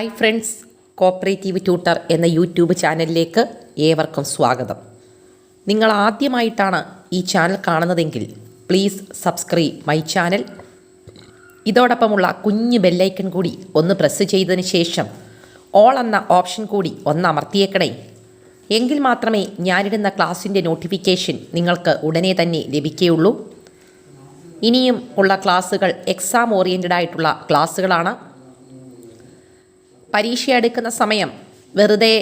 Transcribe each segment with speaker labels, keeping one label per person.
Speaker 1: Hi friends, cooperative tutor എന്ന YouTube ചാനലിലേക്ക് ഏവർക്കും സ്വാഗതം. നിങ്ങൾ ആദ്യമായിട്ടാണ് ഈ ചാനൽ കാണുന്നതെങ്കിൽ പ്ലീസ് സബ്സ്ക്രൈബ് മൈ ചാനൽ. ഇതോടൊപ്പമുള്ള കുഞ്ഞ് ബെല്ലൈക്കൺ കൂടി ഒന്ന് പ്രസ് ചെയ്തതിന് ശേഷം ഓൾ എന്ന ഓപ്ഷൻ കൂടി ഒന്ന് അമർത്തിയേക്കണേ. എങ്കിൽ മാത്രമേ ഞാനിടുന്ന ക്ലാസ്സിൻ്റെ നോട്ടിഫിക്കേഷൻ നിങ്ങൾക്ക് ഉടനെ തന്നെ ലഭിക്കുകയുള്ളൂ. ഇനിയും ഉള്ള ക്ലാസ്സുകൾ എക്സാം ഓറിയൻറ്റഡ് ആയിട്ടുള്ള ക്ലാസ്സുകളാണ്. പരീക്ഷ എടുക്കുന്ന സമയം വെറുതെ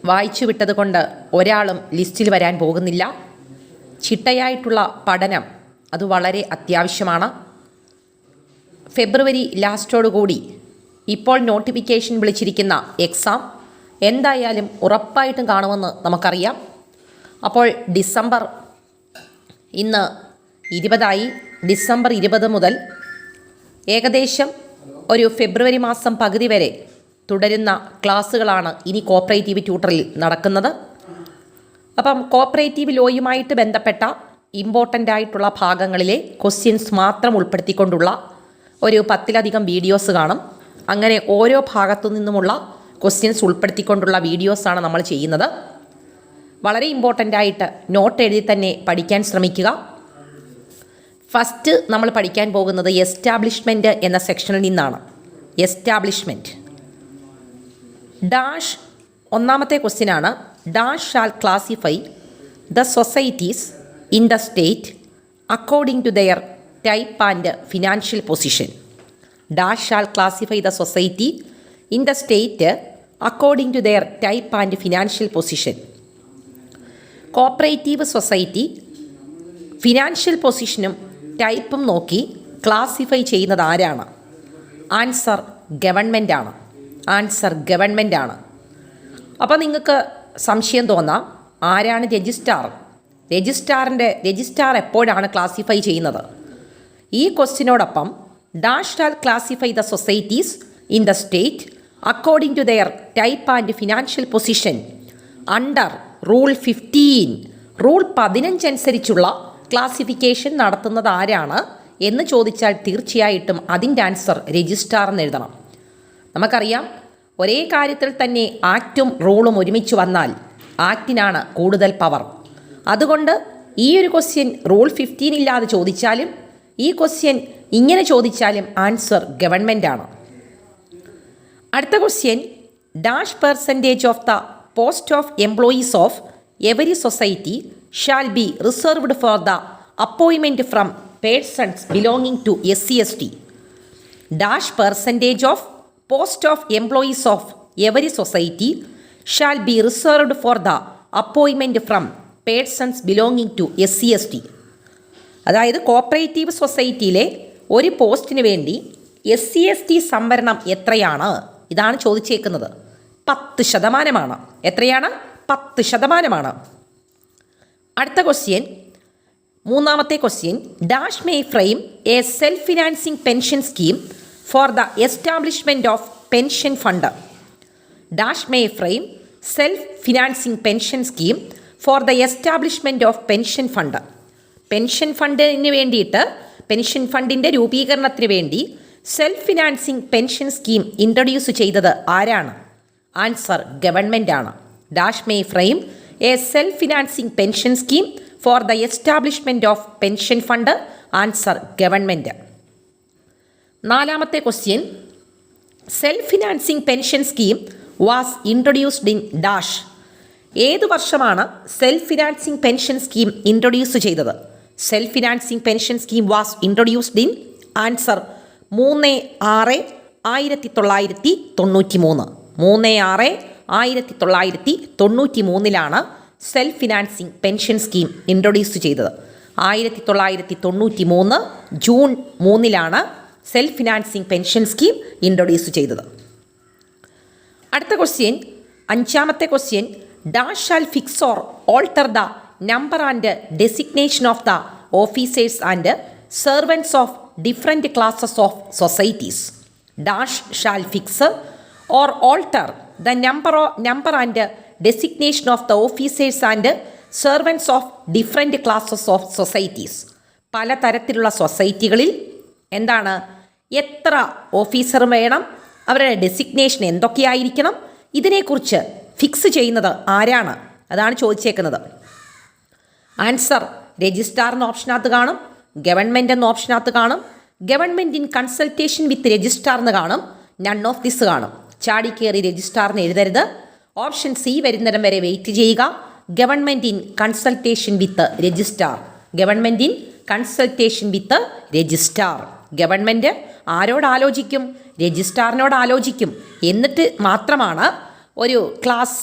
Speaker 1: വായിച്ചു വിട്ടത് കൊണ്ട് ഒരാളും ലിസ്റ്റിൽ വരാൻ പോകുന്നില്ല. ചിട്ടയായിട്ടുള്ള പഠനം അത് വളരെ അത്യാവശ്യമാണ്. ഫെബ്രുവരി ലാസ്റ്റോടുകൂടി ഇപ്പോൾ നോട്ടിഫിക്കേഷൻ വിളിച്ചിരിക്കുന്ന എക്സാം എന്തായാലും ഉറപ്പായിട്ടും കാണുമെന്ന് നമുക്കറിയാം. അപ്പോൾ ഡിസംബർ ഇന്ന് 20 ഡിസംബർ 20 മുതൽ ഏകദേശം ഒരു ഫെബ്രുവരി മാസം പകുതി വരെ തുടരുന്ന ക്ലാസ്സുകളാണ് ഇനി കോപ്പറേറ്റീവ് ട്യൂട്ടറിൽ നടക്കുന്നത്. അപ്പം കോപ്പറേറ്റീവ് ലോയുമായിട്ട് ബന്ധപ്പെട്ട ഇമ്പോർട്ടൻ്റ് ആയിട്ടുള്ള ഭാഗങ്ങളിലെ ക്വസ്റ്റ്യൻസ് മാത്രം ഉൾപ്പെടുത്തിക്കൊണ്ടുള്ള ഒരു 10ലധികം വീഡിയോസ് കാണും. അങ്ങനെ ഓരോ ഭാഗത്തു നിന്നുമുള്ള ക്വസ്റ്റ്യൻസ് ഉൾപ്പെടുത്തിക്കൊണ്ടുള്ള വീഡിയോസാണ് നമ്മൾ ചെയ്യുന്നത്. വളരെ ഇമ്പോർട്ടൻ്റ് ആയിട്ട് നോട്ട് എഴുതി തന്നെ പഠിക്കാൻ ശ്രമിക്കുക. ഫസ്റ്റ് നമ്മൾ പഠിക്കാൻ പോകുന്നത് എസ്റ്റാബ്ലിഷ്മെൻറ്റ് എന്ന സെക്ഷനിൽ നിന്നാണ്. എസ്റ്റാബ്ലിഷ്മെൻറ്റ് ഡാഷ് ഒന്നാമത്തെ ക്വസ്റ്റ്യനാണ്. Dash shall classify the societies in the state according to their type and financial position. Dash shall classify the society in the state according to their type and financial position. Cooperative society financial പൊസിഷനും ടൈപ്പും നോക്കി classify ചെയ്യുന്നത് ആരാണ്? Answer government ആണ്. Answer government ആണ്. അപ്പോൾ നിങ്ങൾക്ക് സംശയം തോന്നാം, ആരാണ് രജിസ്ട്രാർ? രജിസ്ട്രാർ എപ്പോഴാണ് ക്ലാസിഫൈ ചെയ്യുന്നത്? ഈ ക്വസ്റ്റിനോടൊപ്പം dash shall classify the societies in the state according to their type and financial position under rule 15 rule 15 അനുസരിച്ചുള്ള ക്ലാസിഫിക്കേഷൻ നടത്തുന്നത് ആരാണ് എന്ന് ചോദിച്ചാൽ തീർച്ചയായിട്ടും അതിൻ്റെ ആൻസർ രജിസ്ട്രാർ എന്ന് എഴുതണം. നമുക്കറിയാം, ഒരേ കാര്യത്തിൽ തന്നെ ആക്റ്റും റൂളും ഒരുമിച്ച് വന്നാൽ ആക്റ്റിനാണ് കൂടുതൽ പവർ. അതുകൊണ്ട് ഈ ഒരു ക്വസ്റ്റ്യൻ റൂൾ 15 ഇല്ലാതെ ചോദിച്ചാലും ഈ ക്വസ്റ്റ്യൻ ഇങ്ങനെ ചോദിച്ചാലും ആൻസർ ഗവൺമെൻറ് ആണ്. അടുത്ത question, dash percentage of the post of employees of every society shall be reserved for the appointment from persons belonging to SC/ST. Dash percentage of post of employees of every society shall be reserved for the appointment from persons belonging to SC/ST. അതായത് cooperative സൊസൈറ്റിയിലെ ഒരു പോസ്റ്റിന് വേണ്ടി SC/ST സംവരണം എത്രയാണ്? ഇതാണ് ചോദിച്ചേക്കുന്നത്. 10%. എത്രയാണ്? 10%. അടുത്ത question, മൂന്നാമത്തെ question, dash may frame a self financing pension scheme for the establishment of pension fund. Dash may frame self financing pension scheme for the establishment of pension fund. Pension ഫണ്ടിന് വേണ്ടിയിട്ട്, pension ഫണ്ടിൻ്റെ രൂപീകരണത്തിന് വേണ്ടി self financing pension scheme introduce ചെയ്തത് ആരാണ്? Answer government ആണ്. Dash may frame a self financing pension scheme for the establishment of pension fund. Answer government. നാലാമത്തെ question, self financing pension scheme was introduced in dash. ഏത് വർഷമാണ് self financing pension scheme introduce ചെയ്തത്? Self financing pension scheme was introduced in answer 3/6/1993. 3/6/1993 self financing pension scheme introduce ചെയ്തത്. 1993 June 3 self financing pension scheme introduce ചെയ്തത്. അടുത്ത question, അഞ്ചാമത്തെ question, dash shall fix or alter the number and designation of the officers and servants of different classes of societies. Dash shall fix or alter the number and designation of the officers and servants of different classes of societies. പലതരത്തിലുള്ള സൊസൈറ്റികളിൽ എന്താണ്, എത്ര officer വേണം, അവരുടെ designation എന്തൊക്കെയായിരിക്കണം, ഇതിനെക്കുറിച്ച് fix ചെയ്യുന്നത് ആരാണ്, അതാണ് ചോദിച്ചേക്കുന്നത്. Answer registrar എന്ന ഓപ്ഷനകത്ത് കാണും, ഗവൺമെൻറ് എന്ന ഓപ്ഷനകത്ത് കാണും, government in consultation with registrar എന്ന് കാണും, നൺ ഓഫ് ദിസ് കാണും. ചാടിക്കേറി രജിസ്ട്രാറിന് എഴുതരുത്. ഓപ്ഷൻ സി വരുന്നിടം വരെ വെയിറ്റ് ചെയ്യുക. Government in consultation with registrar, government in consultation with registrar. Government ആരോട് ആലോചിക്കും? രജിസ്ട്രാറിനോട് ആലോചിക്കും. എന്നിട്ട് മാത്രമാണ് ഒരു ക്ലാസ്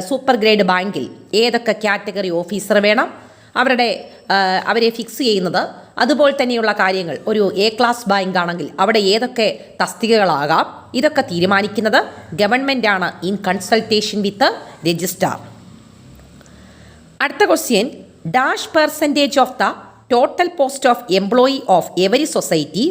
Speaker 1: സൂപ്പർ ഗ്രേഡ് ബാങ്കിൽ ഏതൊക്കെ കാറ്റഗറി ഓഫീസർ വേണം, അവരെ ഫിക്സ് ചെയ്യുന്നത്. അതുപോലെ തന്നെയുള്ള കാര്യങ്ങൾ ഒരു എ ക്ലാസ് ബാങ്ക് ആണെങ്കിൽ അവിടെ ഏതൊക്കെ തസ്തികകളാകാം, ഇതൊക്കെ തീരുമാനിക്കുന്നത് ഗവൺമെൻറ്റാണ് ഇൻ കൺസൾട്ടേഷൻ വിത്ത് രജിസ്ട്രാർ. അടുത്ത question, dash percentage of the total post of employee of every society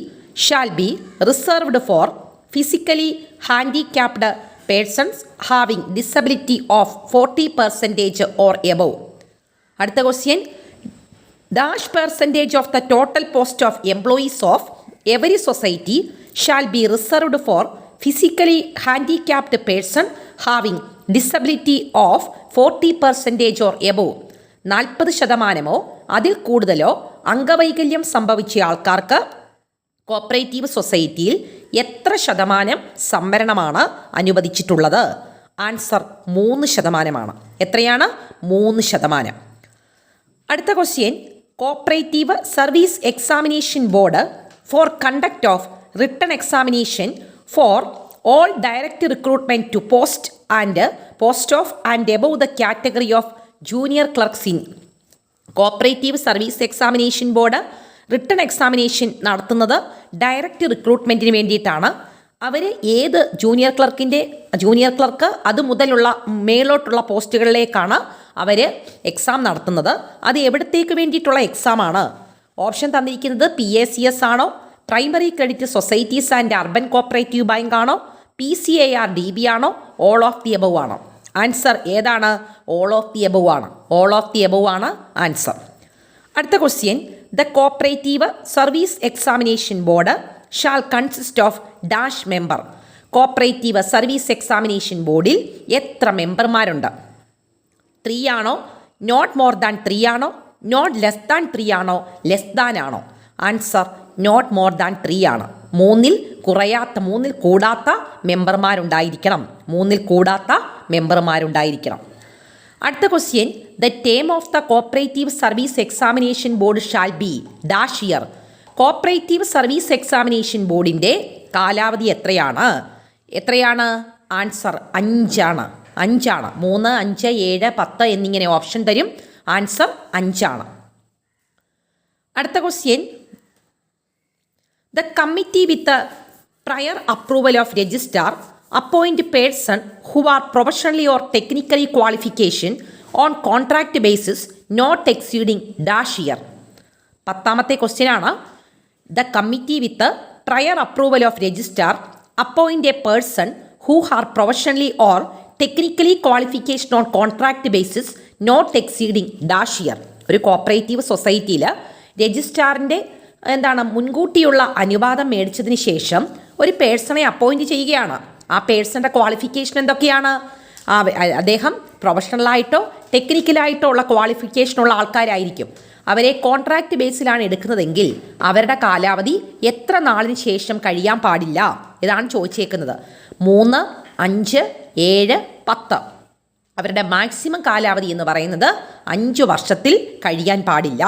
Speaker 1: shall be reserved for physically handicapped persons having disability of 40% or above. അടുത്ത question, dash percentage of the total post of employees of every society shall be reserved for physically handicapped person having disability of 40% or above. 40% അതിൽ കൂടുതലോ അംഗവൈകല്യം സംഭവിച്ച ആൾക്കാർക്ക് cooperative സൊസൈറ്റിയിൽ എത്ര ശതമാനം സംവരണമാണ് അനുവദിച്ചിട്ടുള്ളത്? Answer 3%. എത്രയാണ്? 3%. അടുത്ത question, cooperative service examination board for conduct of written examination for all direct recruitment to post of and above the category of junior clerks in. Cooperative service examination board written examination നടത്തുന്നത് direct റിക്രൂട്ട്മെൻറ്റിന് വേണ്ടിയിട്ടാണ്. അവർ ഏത് junior clerk അത് മുതലുള്ള മേലോട്ടുള്ള പോസ്റ്റുകളിലേക്കാണ് അവർ exam നടത്തുന്നത്. അത് എവിടത്തേക്ക് വേണ്ടിയിട്ടുള്ള എക്സാമാണ്? Option തന്നിരിക്കുന്നത് PACS ആണോ, primary credit societies and urban cooperative bank ആണോ, PCARDB ആണോ, ഓൾ ഓഫ് ദി എബവ് ആണോ? ആൻസർ ഏതാണ്? ഓൾ ഓഫ് ദി എബവ് ആണ്. ഓൾ ഓഫ് ദി എബവ് ആണ് ആൻസർ. അടുത്ത question, the cooperative service examination board shall consist of dash member. Cooperative service examination ബോർഡിൽ എത്ര മെമ്പർമാരുണ്ട്? 3 ആണോ, നോട്ട് മോർ ദാൻ 3 ആണോ, not less than 3 ആണോ, ലെസ് ദാൻ ആണോ? Answer not more than 3 ആണ്. 3-ൽ കൂടാത്ത മെമ്പർമാരുണ്ടായിരിക്കണം. 3-ൽ കൂടാത്ത മെമ്പർമാരുണ്ടായിരിക്കണം. അടുത്ത question, the term of the cooperative service examination board shall be dash year. Cooperative service examination ബോർഡിൻ്റെ കാലാവധി എത്രയാണ്? ആൻസർ 5 ആണ്. 3, 5, 7, 10 എന്നിങ്ങനെ ഓപ്ഷൻ തരും. ആൻസർ 5 ആണ്. അടുത്ത question, the committee with prior approval of registrar appoint person who are professionally or technically qualification on contract basis not exceeding dash year. 10ാമത്തെ ക്വസ്റ്റ്യനാണ്. The committee with prior approval of registrar appoint a person who are professionally or technically qualification on contract basis not exceeding dash year. ഒരു cooperative സൊസൈറ്റിയിൽ രജിസ്ട്രാറിൻ്റെ മുൻകൂട്ടിയുള്ള അനുവാദം മേടിച്ചതിന് ശേഷം ഒരു പേഴ്സണെ appoint ചെയ്യുകയാണ്. ആ പേഴ്സൻ്റെ ക്വാളിഫിക്കേഷൻ എന്തൊക്കെയാണ്? അദ്ദേഹം പ്രൊഫഷണലായിട്ടോ ടെക്നിക്കലായിട്ടോ ഉള്ള ക്വാളിഫിക്കേഷനുള്ള ആൾക്കാരായിരിക്കും. അവരെ കോൺട്രാക്റ്റ് ബേസിലാണ് എടുക്കുന്നതെങ്കിൽ അവരുടെ കാലാവധി എത്ര നാളിന് ശേഷം കഴിയാൻ പാടില്ല? ഇതാണ് ചോദിച്ചേക്കുന്നത്. 3, 5, 7, 10. അവരുടെ മാക്സിമം കാലാവധി എന്ന് പറയുന്നത് 5 വർഷത്തിൽ കഴിയാൻ പാടില്ല.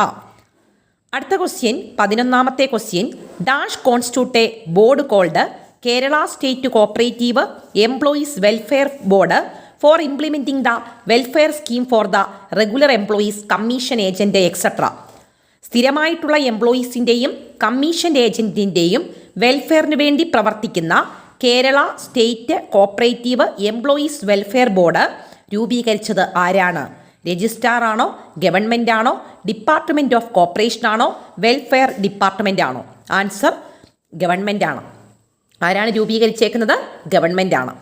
Speaker 1: അടുത്ത ക്വസ്റ്റ്യൻ, 11ാമത്തെ question, dash constitute a board called Kerala state cooperative employees welfare board for implementing the welfare scheme for the regular employees commission agent etcetera. സ്ഥിരമായിട്ടുള്ള എംപ്ലോയീസിൻ്റെയും കമ്മീഷൻ ഏജൻറ്റിൻ്റെയും വെൽഫെയറിന് വേണ്ടി പ്രവർത്തിക്കുന്ന Kerala state cooperative employees welfare board രൂപീകരിച്ചത് ആരാണ്? രജിസ്ട്രാർ ആണോ, ഗവൺമെൻറ് ആണോ, ഡിപ്പാർട്ട്മെൻറ്റ് ഓഫ് കോപ്പറേഷൻ ആണോ, വെൽഫെയർ ഡിപ്പാർട്ട്മെൻ്റ് ആണോ? ആൻസർ ഗവൺമെൻറ് ആണ്. ആരാണ് രൂപീകരിച്ചേക്കുന്നത്? ഗവൺമെൻറ് ആണ്.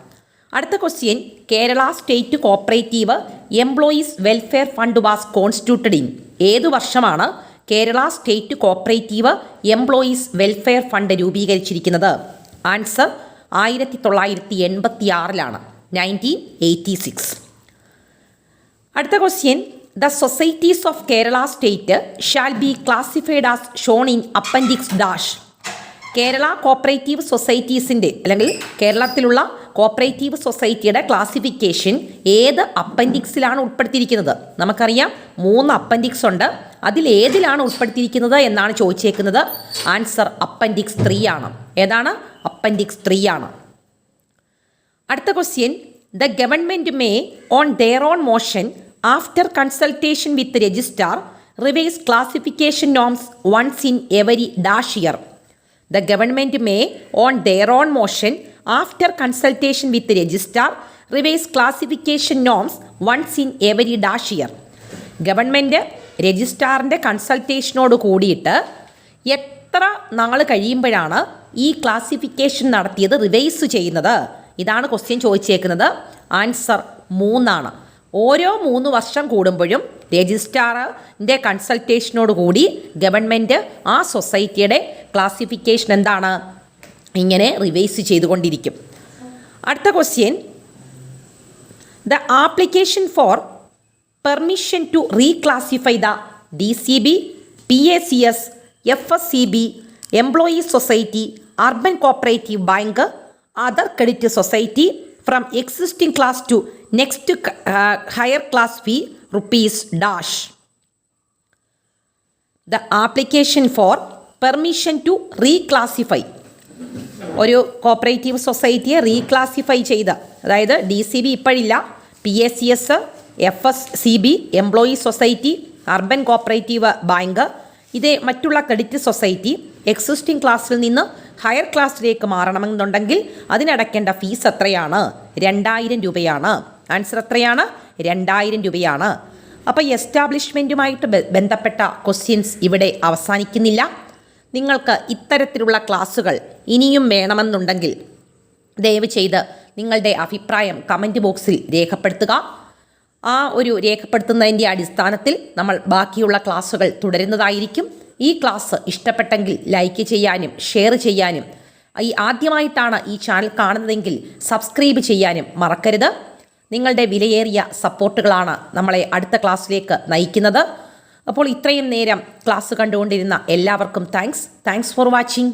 Speaker 1: അടുത്ത question, Kerala state cooperative employees welfare fund was constituted in. ഏതു വർഷമാണ് Kerala state cooperative employees welfare fund രൂപീകരിച്ചിരിക്കുന്നത്? ആൻസർ 1986 1986. അടുത്ത question, the societies of Kerala state shall be classified as shown in appendix dash. Kerala cooperative സൊസൈറ്റീസിൻ്റെ അല്ലെങ്കിൽ കേരളത്തിലുള്ള കോപ്പറേറ്റീവ് സൊസൈറ്റിയുടെ ക്ലാസിഫിക്കേഷൻ ഏത് അപ്പൻഡിക്സിലാണ് ഉൾപ്പെടുത്തിയിരിക്കുന്നത്? നമുക്കറിയാം 3 അപ്പൻഡിക്സ് ഉണ്ട്. അതിലേതിലാണ് ഉൾപ്പെടുത്തിയിരിക്കുന്നത് എന്നാണ് ചോദിച്ചേക്കുന്നത്. ആൻസർ അപ്പൻഡിക്സ് 3 ആണ്. ഏതാണ്? അപ്പൻഡിക്സ് 3 ആണ്. അടുത്ത question, the government may on their own motion after consultation with registrar revise classification norms once in every dash year. The government may, on their own motion, after consultation with the registrar, revise classification norms once in every dash year. Government രജിസ്ട്രാറിൻ്റെ കൺസൾട്ടേഷനോട് കൂടിയിട്ട് എത്ര നാൾ കഴിയുമ്പോഴാണ് ഈ classification നടത്തിയത് revise ചെയ്യുന്നത്? ഇതാണ് ക്വസ്റ്റ്യൻ ചോദിച്ചേക്കുന്നത്. ആൻസർ 3 ആണ്. ഓരോ 3 വർഷം കൂടുമ്പോഴും രജിസ്ട്രാറിൻ്റെ കൺസൾട്ടേഷനോട് കൂടി ഗവൺമെൻറ് ആ സൊസൈറ്റിയുടെ ക്ലാസിഫിക്കേഷൻ എന്താണ്? ഇങ്ങനെ റിവൈസ് ചെയ്തുകൊണ്ടിരിക്കും. അടുത്ത question, the application for permission to reclassify the DCB, PACS, FSCB, employees society, urban cooperative bank, other credit society from existing class to next higher class fee rupees dash. The application for permission to reclassify. ഒരു cooperative സൊസൈറ്റിയെ reclassify ചെയ്ത്, അതായത് DCB ഇപ്പോഴില്ല, PACS, FSCB, employees society, urban cooperative bank, ഇതേ മറ്റുള്ള credit society existing ക്ലാസ്സിൽ നിന്ന് higher ക്ലാസ്സിലേക്ക് മാറണമെന്നുണ്ടെങ്കിൽ അതിനടയ്ക്കേണ്ട ഫീസ് എത്രയാണ്? 2000 രൂപയാണ്. ആൻസർ എത്രയാണ്? 2000 രൂപയാണ്. അപ്പോൾ എസ്റ്റാബ്ലിഷ്മെൻറ്റുമായിട്ട് ബന്ധപ്പെട്ട ക്വസ്റ്റ്യൻസ് ഇവിടെ അവസാനിക്കുന്നില്ല. നിങ്ങൾക്ക് ഇത്തരത്തിലുള്ള ക്ലാസ്സുകൾ ഇനിയും വേണമെന്നുണ്ടെങ്കിൽ ദയവ് ചെയ്ത് നിങ്ങളുടെ അഭിപ്രായം കമൻറ്റ് ബോക്സിൽ രേഖപ്പെടുത്തുക. ആ ഒരു രേഖപ്പെടുത്തുന്നതിൻ്റെ അടിസ്ഥാനത്തിൽ നമ്മൾ ബാക്കിയുള്ള ക്ലാസ്സുകൾ തുടരുന്നതായിരിക്കും. ഈ ക്ലാസ് ഇഷ്ടപ്പെട്ടെങ്കിൽ ലൈക്ക് ചെയ്യാനും ഷെയർ ചെയ്യാനും, ആദ്യമായിട്ടാണ് ഈ ചാനൽ കാണുന്നതെങ്കിൽ സബ്സ്ക്രൈബ് ചെയ്യാനും മറക്കരുത്. നിങ്ങളുടെ വിലയേറിയ സപ്പോർട്ടുകളാണ് നമ്മളെ അടുത്ത ക്ലാസ്സിലേക്ക് നയിക്കുന്നത്. അപ്പോൾ ഇത്രയും നേരം ക്ലാസ് കണ്ടുകൊണ്ടിരുന്ന എല്ലാവർക്കും താങ്ക്സ് ഫോർ വാച്ചിങ്.